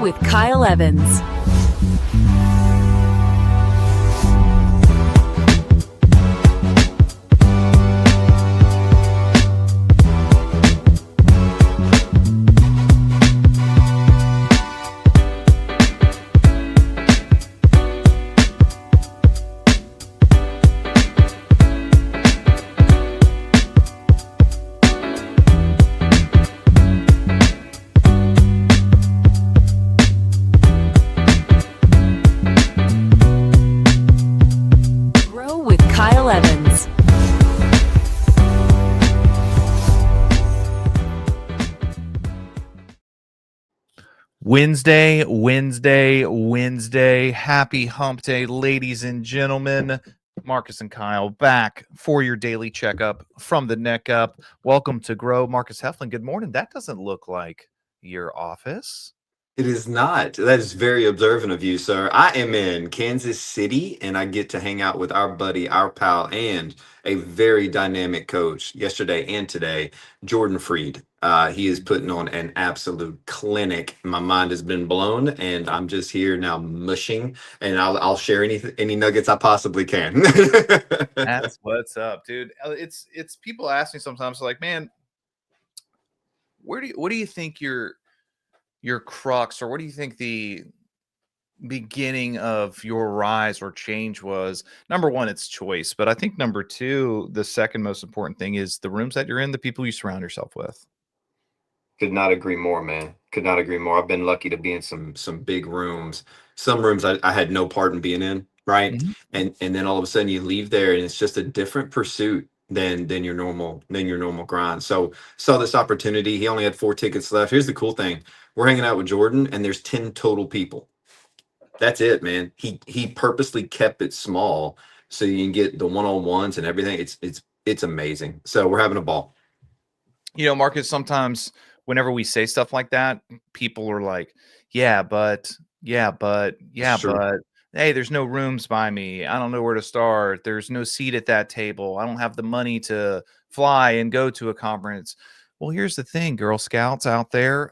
with Kyle Evans. With Kyle Evans. Wednesday. Happy hump day, ladies and gentlemen. Marcus and Kyle back for your daily checkup from the neck up. Welcome to Grow. Marcus Heflin, good morning. That doesn't look like your office. It is not. That is very observant of you, sir. I am in Kansas City, and I get to hang out with our buddy, our pal, and a very dynamic coach yesterday and today, Jordan Freed. He is putting on an absolute clinic. My mind has been blown, and I'm just here now mushing, and I'll share any nuggets I possibly can. That's what's up, dude. It's people ask me sometimes, like, man, what do you think your crux, or what do you think the beginning of your rise or change was? Number one, it's choice, but I think number two, the second most important thing, is the rooms that you're in, the people you surround yourself with. Could not agree more, man. Could not agree more. I've been lucky to be in some big rooms. Some rooms I had no part in being in, right? Mm-hmm. And then all of a sudden you leave there and it's just a different pursuit than your normal grind. So saw this opportunity. He only had 4 tickets left. Here's the cool thing. We're hanging out with Jordan and there's 10 total people. That's it, man. He purposely kept it small so you can get the one-on-ones and everything. It's amazing. So we're having a ball. You know, Marcus, sometimes whenever we say stuff like that, people are like, yeah, but hey, there's no rooms by me. I don't know where to start. There's no seat at that table. I don't have the money to fly and go to a conference. Well, here's the thing, Girl Scouts out there.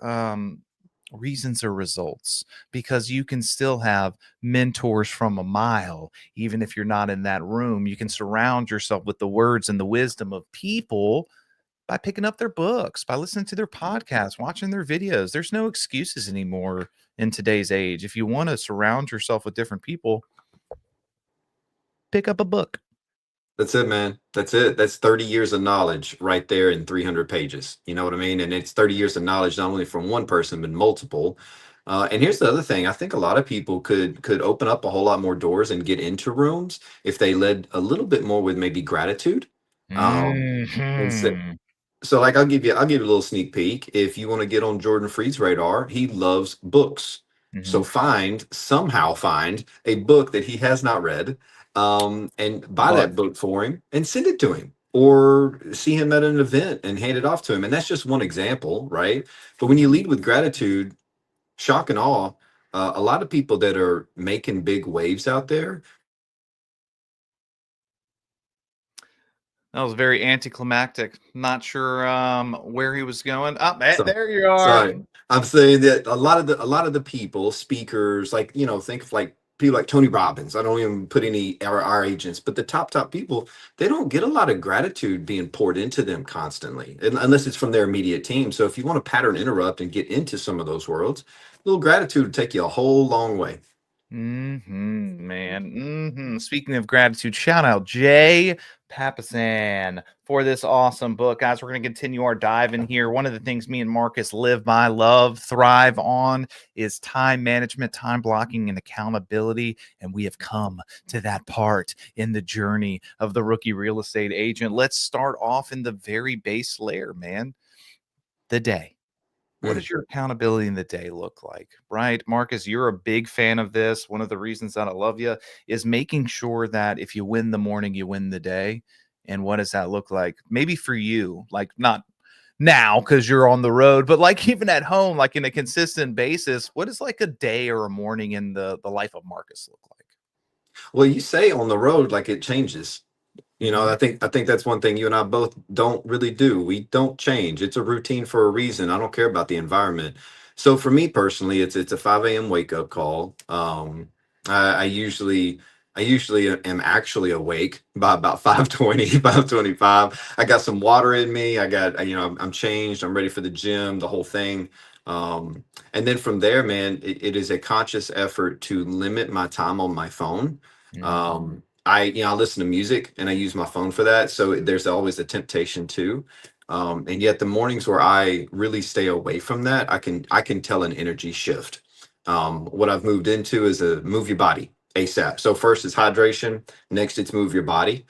Reasons are results, because you can still have mentors from a mile. Even if you're not in that room, you can surround yourself with the words and the wisdom of people by picking up their books, by listening to their podcasts, watching their videos. There's no excuses anymore in today's age. If you want to surround yourself with different people, pick up a book. That's it, man. That's it. That's 30 years of knowledge right there in 300 pages. You know what I mean? And it's 30 years of knowledge, not only from one person, but multiple. And here's the other thing. I think a lot of people could open up a whole lot more doors and get into rooms if they led a little bit more with maybe gratitude. And so like I'll give you a little sneak peek. If you want to get on Jordan Freed's radar, he loves books. So somehow find a book that he has not read, and buy that book for him and send it to him, or see him at an event and hand it off to him. And that's just one example, right? But when you lead with gratitude, shock and awe, a lot of people that are making big waves out there. That was very anticlimactic. Not sure where he was going. There you are. Sorry. I'm saying that a lot of the people, speakers, like, think of like people like Tony Robbins. I don't even put any our agents, but the top people, they don't get a lot of gratitude being poured into them constantly, unless it's from their immediate team. So if you want to pattern interrupt and get into some of those worlds, a little gratitude would take you a whole long way. Man. Speaking of gratitude, shout out Jay Papasan for this awesome book. Guys, we're going to continue our dive in here. One of the things me and Marcus live by, love, thrive on is time management, time blocking, and accountability. And we have come to that part in the journey of the rookie real estate agent. Let's start off in the very base layer, man. The day. What does your accountability in the day look like, right? Marcus, you're a big fan of this. One of the reasons that I love you is making sure that if you win the morning, you win the day. And what does that look like? Maybe for you, like not now because you're on the road, but like even at home, like in a consistent basis, what does like a day or a morning in the life of Marcus look like? Well, you say on the road, like it changes. I think that's one thing you and I both don't really do. We don't change. It's a routine for a reason. I don't care about the environment. So for me personally, it's a 5 a.m. wake up call. I usually am actually awake by about 5:20, 5:25. I got some water in me. I got, I'm changed. I'm ready for the gym, the whole thing. And then from there, man, it is a conscious effort to limit my time on my phone. I listen to music and I use my phone for that. So there's always a temptation too. And yet the mornings where I really stay away from that, I can tell an energy shift. What I've moved into is a move your body ASAP. So first is hydration, next it's move your body.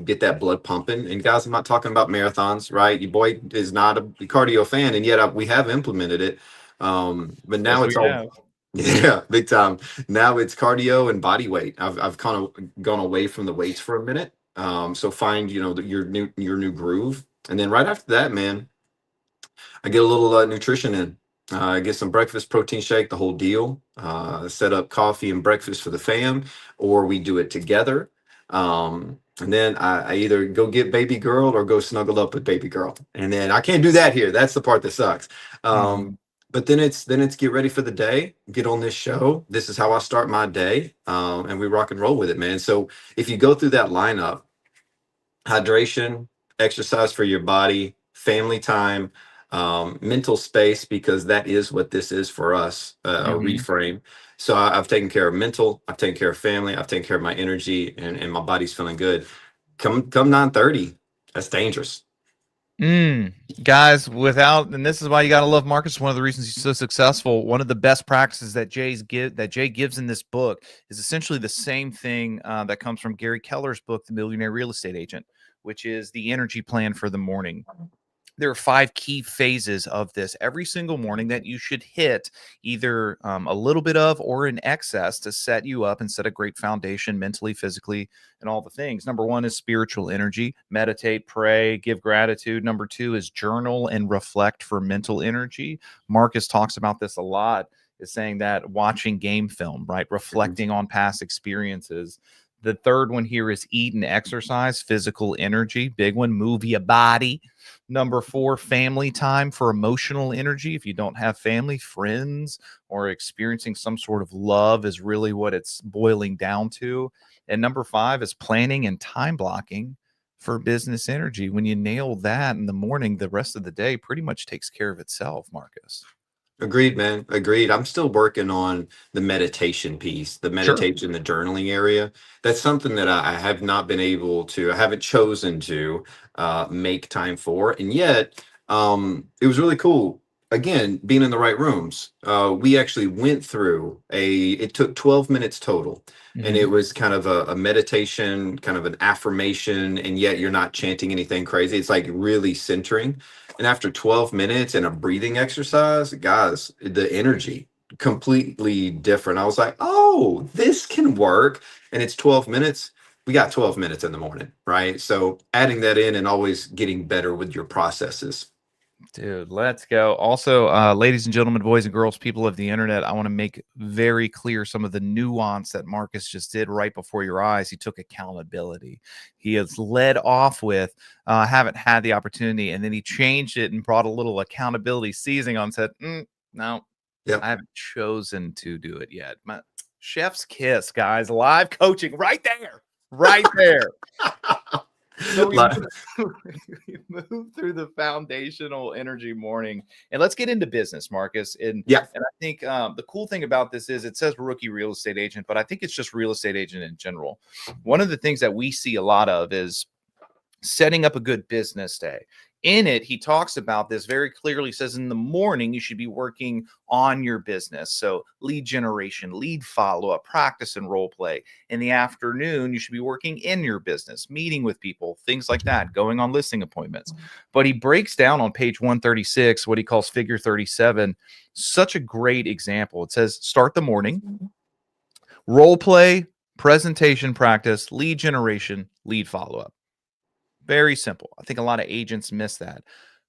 Get that blood pumping. And guys, I'm not talking about marathons, right? Your boy is not a cardio fan, and yet we have implemented it. But Yes, now we it's all have. yeah, big time. Now it's cardio and body weight. I've kind of gone away from the weights for a minute. So find your new groove, and then right after that, man, I get a little nutrition in. I get some breakfast, protein shake, the whole deal. Set up coffee and breakfast for the fam, or we do it together. And then I either go get baby girl or go snuggle up with baby girl. And then I can't do that here. That's the part that sucks. Mhm. But then it's get ready for the day, get on this show. This is how I start my day, and we rock and roll with it, man. So if you go through that lineup, hydration, exercise for your body, family time, mental space, because that is what this is for us, a Mhm. reframe. So I've taken care of mental, I've taken care of family, I've taken care of my energy, and my body's feeling good. Come 9:30, that's dangerous. Mm. Guys, and this is why you gotta love Marcus. One of the reasons he's so successful. One of the best practices that Jay gives in this book is essentially the same thing that comes from Gary Keller's book, The Millionaire Real Estate Agent, which is the energy plan for the morning. There are 5 key phases of this every single morning that you should hit either a little bit of or in excess to set you up and set a great foundation mentally, physically, and all the things. Number 1 is spiritual energy. Meditate, pray, give gratitude. Number 2 is journal and reflect for mental energy. Marcus talks about this a lot, is saying that watching game film, right? Mhm. Reflecting on past experiences. The third one here is eat and exercise, physical energy. Big one, move your body. Number 4, family time for emotional energy. If you don't have family, friends, or experiencing some sort of love is really what it's boiling down to. And number 5 is planning and time blocking for business energy. When you nail that in the morning, the rest of the day pretty much takes care of itself, Marcus. Agreed, man. Agreed. I'm still working on the meditation piece, the Sure. meditation, the journaling area. That's something that I have not been able to, I haven't chosen to make time for. And yet, it was really cool. Again, being in the right rooms. We actually went through it took 12 minutes total. And it Mhm. was kind of a meditation, kind of an affirmation. And yet you're not chanting anything crazy. It's like really centering. And after 12 minutes and a breathing exercise, guys, the energy completely different. I was like, oh, this can work. And it's 12 minutes. We got 12 minutes in the morning, right? So adding that in and always getting better with your processes. Dude, let's go. Also, ladies and gentlemen, boys and girls, people of the internet, I want to make very clear some of the nuance that Marcus just did right before your eyes. He took accountability. He has led off with, haven't had the opportunity, and then he changed it and brought a little accountability seizing on, said, no, Yep. I haven't chosen to do it yet. My chef's kiss, guys, live coaching right there, right there. So we Like, we move through the foundational energy morning, and let's get into business, Marcus. And yeah. and I think the cool thing about this is it says rookie real estate agent, but I think it's just real estate agent in general. One of the things that we see a lot of is setting up a good business day. In it, he talks about this very clearly. He says in the morning, you should be working on your business. So, lead generation, lead follow up, practice and role play. In the afternoon, you should be working in your business, meeting with people, things like that, going on listing appointments. But he breaks down on page 136 what he calls figure 37. Such a great example. It says, start the morning, role play, presentation practice, lead generation, lead follow up. Very simple. I think a lot of agents miss that.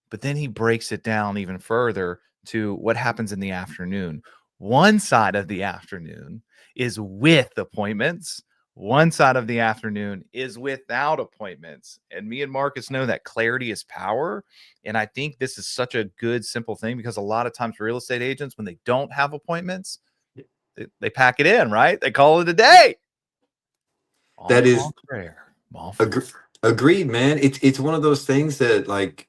But then he breaks it down even further to what happens in the afternoon. One side of the afternoon is with appointments. One side of the afternoon is without appointments. And me and Marcus know that clarity is power. And I think this is such a good, simple thing because a lot of times real estate agents, when they don't have appointments, they pack it in, right? They call it a day. En That is contraire. agreed, man. It's one of those things that, like,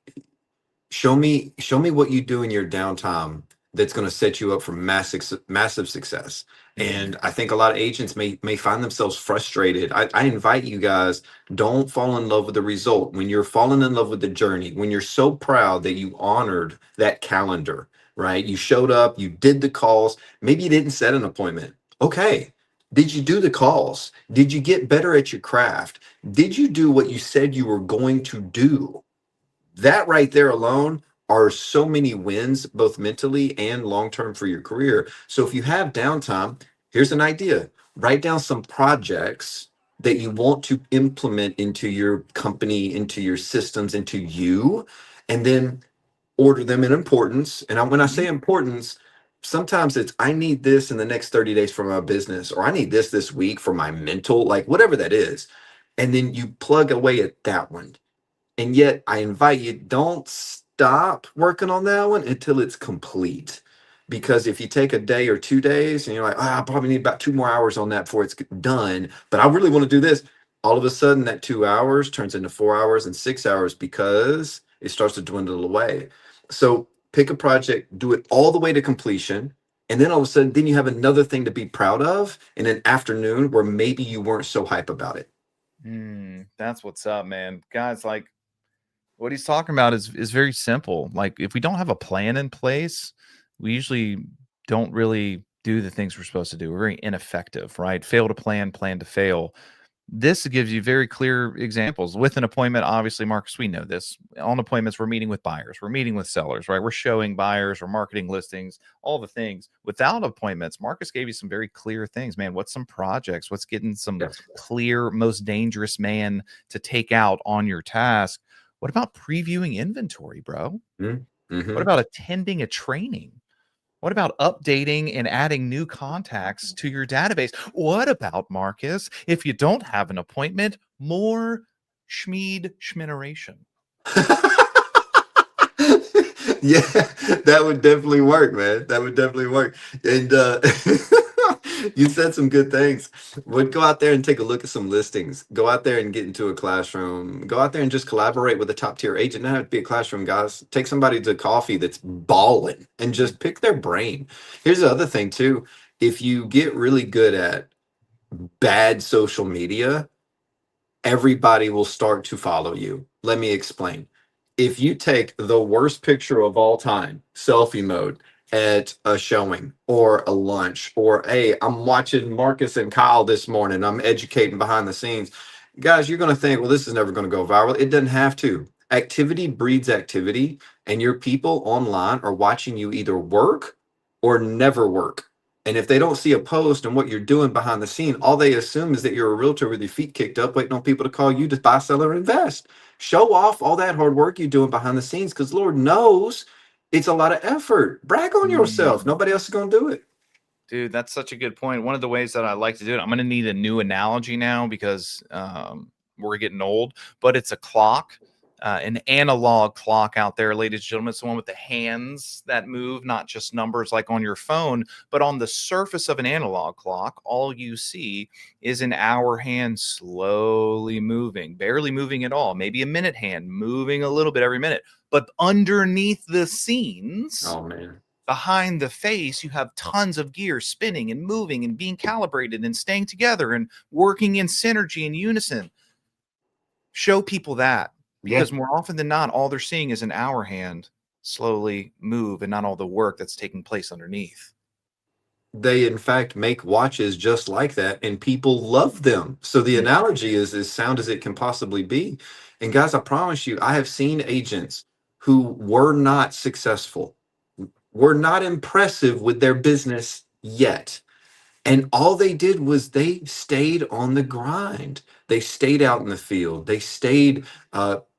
show me what you do in your downtime that's going to set you up for massive success. And I think a lot of agents may find themselves frustrated. I invite you guys, don't fall in love with the result. When you're falling in love with the journey, when you're so proud that you honored that calendar, right? You showed up, you did the calls, maybe you didn't set an appointment. Okay, did you do the calls? Did you get better at your craft? Did you do what you said you were going to do? That right there alone are so many wins, both mentally and long term for your career. So if you have downtime, here's an idea: write down some projects that you want to implement into your company, into your systems, into you, and then order them in importance. And when I say importance, sometimes it's I need this in the next 30 days for my business, or I need this week for my mental, like whatever that is. And then you plug away at that one. And yet I invite you, don't stop working on that one until it's complete. Because if you take a day or 2 days and you're like, I probably need about 2 more hours on that before it's done, but I really want to do this, all of a sudden that 2 hours turns into 4 hours and 6 hours because it starts to dwindle away. So pick a project, do it all the way to completion. And then all of a sudden, then you have another thing to be proud of in an afternoon where maybe you weren't so hype about it. That's what's up, man. Guys, like what he's talking about is very simple. Like if we don't have a plan in place, we usually don't really do the things we're supposed to do. We're very ineffective, right? Fail to plan, plan to fail. This gives you very clear examples. With an appointment, obviously, Marcus, we know this. On appointments, we're meeting with buyers, we're meeting with sellers, right? We're showing buyers, we're marketing listings, all the things. Without appointments, Marcus gave you some very clear things, man. What's some projects? What's getting some Yes. clear, most dangerous man to take out on your task? What about previewing inventory, bro? What Mm-hmm. about attending a training? What about updating and adding new contacts to your database? What about, Marcus, if you don't have an appointment, more schmineration? Yeah, that would definitely work, man. That would definitely work. And you said some good things. Would go out there and take a look at some listings. Go out there and get into a classroom. Go out there and just collaborate with a top tier agent. Not have to be a classroom, guys. Take somebody to coffee that's balling and just pick their brain. Here's the other thing too. If you get really good at bad social media, everybody will start to follow you. Let me explain. If you take the worst picture of all time, selfie mode, at a showing or a lunch, or hey, I'm watching Marcus and Kyle this morning, I'm educating behind the scenes, guys, you're going to think, well, this is never going to go viral. It doesn't have to. Activity breeds activity, and your people online are watching you either work or never work. And if they don't see a post and what you're doing behind the scene, all they assume is that you're a realtor with your feet kicked up, waiting on people to call you to buy, sell, or invest. Show off all that hard work you're doing behind the scenes, because Lord knows it's a lot of effort. Brag on yourself. Mm. Nobody else is going to do it. Dude, that's such a good point. One of the ways that I like to do it, I'm going to need a new analogy now because we're getting old, but it's a clock, an analog clock out there, ladies and gentlemen. It's the one with the hands that move, not just numbers like on your phone, but on the surface of an analog clock, all you see is an hour hand slowly moving, barely moving at all, maybe a minute hand moving a little bit every minute. But underneath the scenes, Oh, man. behind the face, you have tons of gear spinning and moving and being calibrated and staying together and working in synergy and unison. Show people that, Yeah. because more often than not, all they're seeing is an hour hand slowly move and not all the work that's taking place underneath. They, in fact, make watches just like that, and people love them. So the analogy is as sound as it can possibly be. And guys, I promise you, I have seen agents who were not successful, were not impressive with their business yet. And all they did was they stayed on the grind. They stayed out in the field. They stayed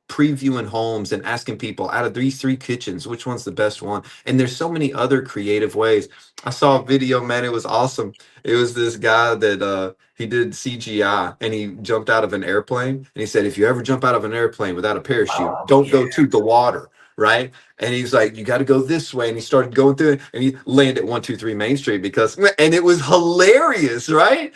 previewing homes and asking people out of these three kitchens, which one's the best one? And there's so many other creative ways. I saw a video, man, it was awesome. It was this guy that he did CGI and he jumped out of an airplane. And he said, if you ever jump out of an airplane without a parachute, Oh, don't yeah. go to the water, right? And he's like, you got to go this way. And he started going through it and he landed 123 Main Street and it was hilarious, right?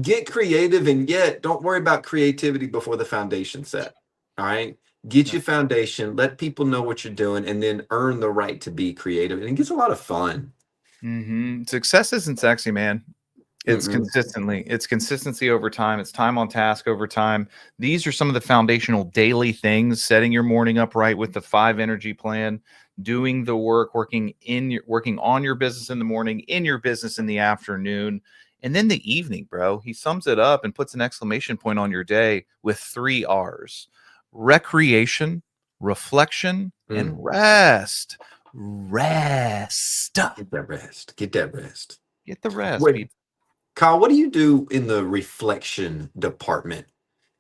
Get creative, and yet don't worry about creativity before the foundation set. All right. Get Yeah. your foundation, let people know what you're doing, and then earn the right to be creative. And it gets a lot of fun. Success isn't sexy, man. It's Mm-mm. it's consistency over time. It's time on task over time. These are some of the foundational daily things: setting your morning up right with the 5 energy plan, doing the work, working on your business in the morning, in your business in the afternoon, and then the evening, bro. He sums it up and puts an exclamation point on your day with 3 R's: recreation, reflection, and Mm. rest. Rest. Get that rest. Get that rest. Get the rest, Wait, people. Kyle, what do you do in the reflection department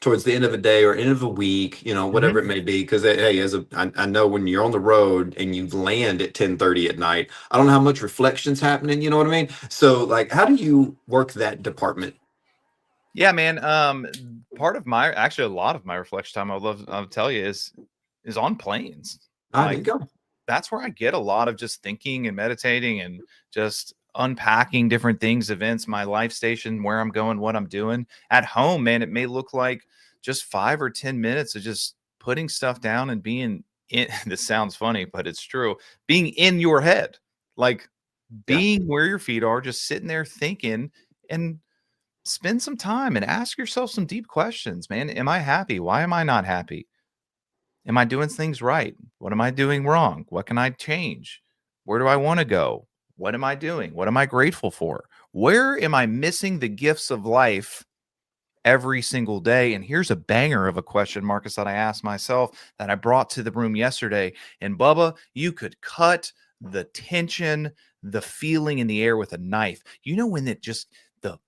towards the end of a day or end of a week, whatever it may be? Because hey, I know when you're on the road and you land at 10:30 at night, I don't know how much reflection's happening, you know what I mean? So like, how do you work that department? Yeah, man. Part of my actually a lot of my reflection time I'll tell you is on planes. Ah, there Like you go. that's where I get a lot of just thinking and meditating and just unpacking different things, events, my life station, where I'm going, what I'm doing. At home, man, it may look like just 5 or 10 minutes of just putting stuff down and being in this sounds funny, but it's true. Being in your head. Like Yeah. being where your feet are, just sitting there thinking and spend some time and ask yourself some deep questions, man. Am I happy? Why am I not happy? Am I doing things right? What am I doing wrong? What can I change? Where do I want to go? What am I doing? What am I grateful for? Where am I missing the gifts of life every single day? And here's a banger of a question, Marcus, that I asked myself that I brought to the room yesterday. And Bubba, you could cut the tension, the feeling in the air with a knife. You know when it just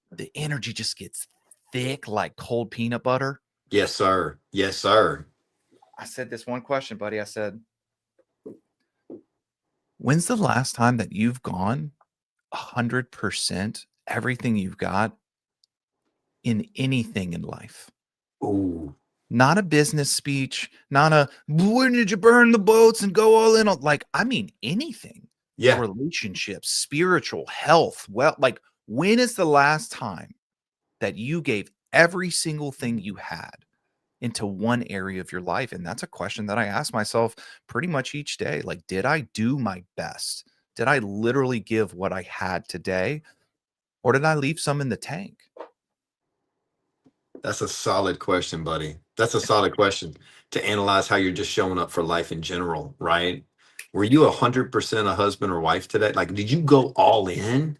the energy just gets thick like cold peanut butter? Yes, sir. Yes, sir. I said this one question, buddy. I said, when's the last time that you've gone 100% everything you've got in anything in life? Ooh, Not a business speech, not a when did you burn the boats and go all in on, like, I mean anything. yeah. Relationships, spiritual health. Well, like when is the last time that you gave every single thing you had into one area of your life? And that's a question that I ask myself pretty much each day. Like, did I do my best? Did I literally give what I had today? Or did I leave some in the tank? That's a solid question, buddy. That's a solid question to analyze how you're just showing up for life in general, right? Were you 100% a husband or wife today? Like, did you go all in?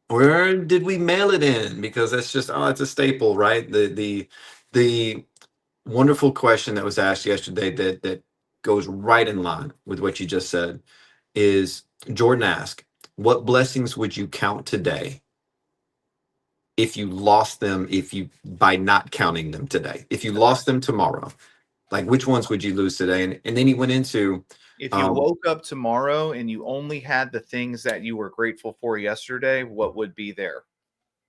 Or did we mail it in? Because that's just, oh, it's a staple, right? The wonderful question that was asked yesterday that goes right in line with what you just said is Jordan asked, what blessings would you count today if you lost them, if you by not counting them today? If you lost them tomorrow, like which ones would you lose today? And then he went into If you um woke up tomorrow and you only had the things that you were grateful for yesterday, what would be there?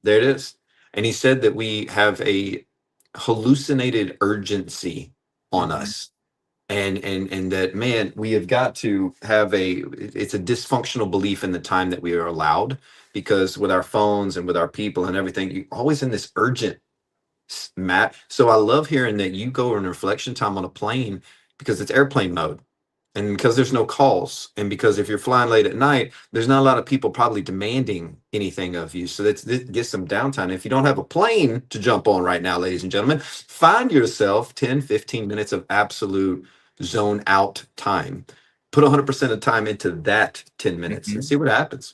there it is. And he said that we have a hallucinated urgency on Mhm. us. And that, man, we have got to have it's a dysfunctional belief in the time that we are allowed, because with our phones and with our people and everything, you're always in this urgent Matt. So I love hearing that you go in reflection time on a plane because it's airplane mode, and because there's no calls, and because if you're flying late at night, there's not a lot of people probably demanding anything of you. So that gets some downtime. If you don't have a plane to jump on right now, ladies and gentlemen, find yourself 10, 15 minutes of absolute zone out time. Put 100% of time into that 10 minutes and Mhm. see what happens.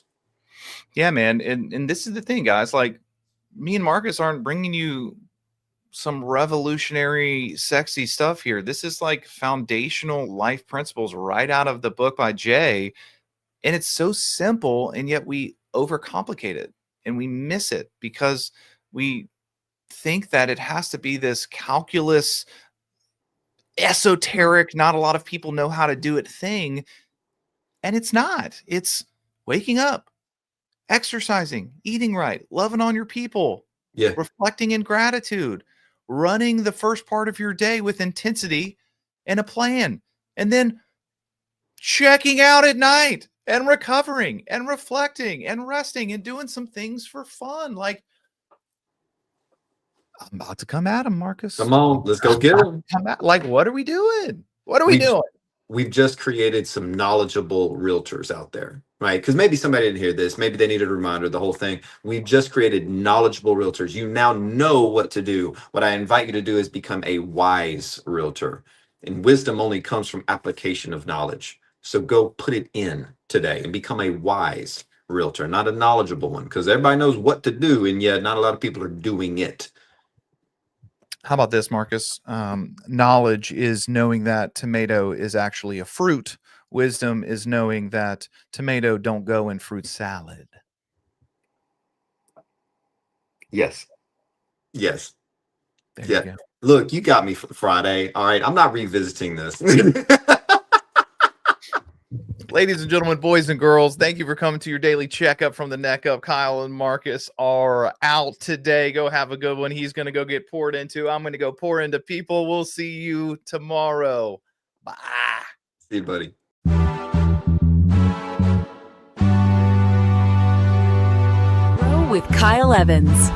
Yeah, man. And this is the thing, guys. Like, me and Marcus aren't bringing you some revolutionary, sexy stuff here. This is like foundational life principles right out of the book by Jay. And it's so simple, and yet we overcomplicate it and we miss it because we think that it has to be this calculus esoteric, not a lot of people know how to do it thing. And it's not. It's waking up, exercising, eating right, loving on your people, Yeah. reflecting in gratitude, running the first part of your day with intensity and a plan, and then checking out at night and recovering and reflecting and resting and doing some things for fun. Like, I'm about to come at him, Marcus. Come on, let's go get them. Like, what are we doing? What are we We've doing? we've just created some knowledgeable realtors out there, right? Because maybe somebody didn't hear this, maybe they needed a reminder, the whole thing. We've just created knowledgeable realtors. You now know what to do. What I invite you to do is become a wise realtor. And wisdom only comes from application of knowledge. So go put it in today and become a wise realtor, not a knowledgeable one, because everybody knows what to do, and yet not a lot of people are doing it. How about this, Marcus? Knowledge is knowing that tomato is actually a fruit. Wisdom is knowing that tomato don't go in fruit salad. Yes. Yes. There Yeah. you go. Look, you got me for Friday. All right. I'm not revisiting this. Ladies and gentlemen, boys and girls, thank you for coming to your daily checkup from the neck up. Kyle and Marcus are out today. Go have a good one. He's going to go get poured into. I'm going to go pour into people. We'll see you tomorrow. Bye. See you, buddy. Grow with Kyle Evans.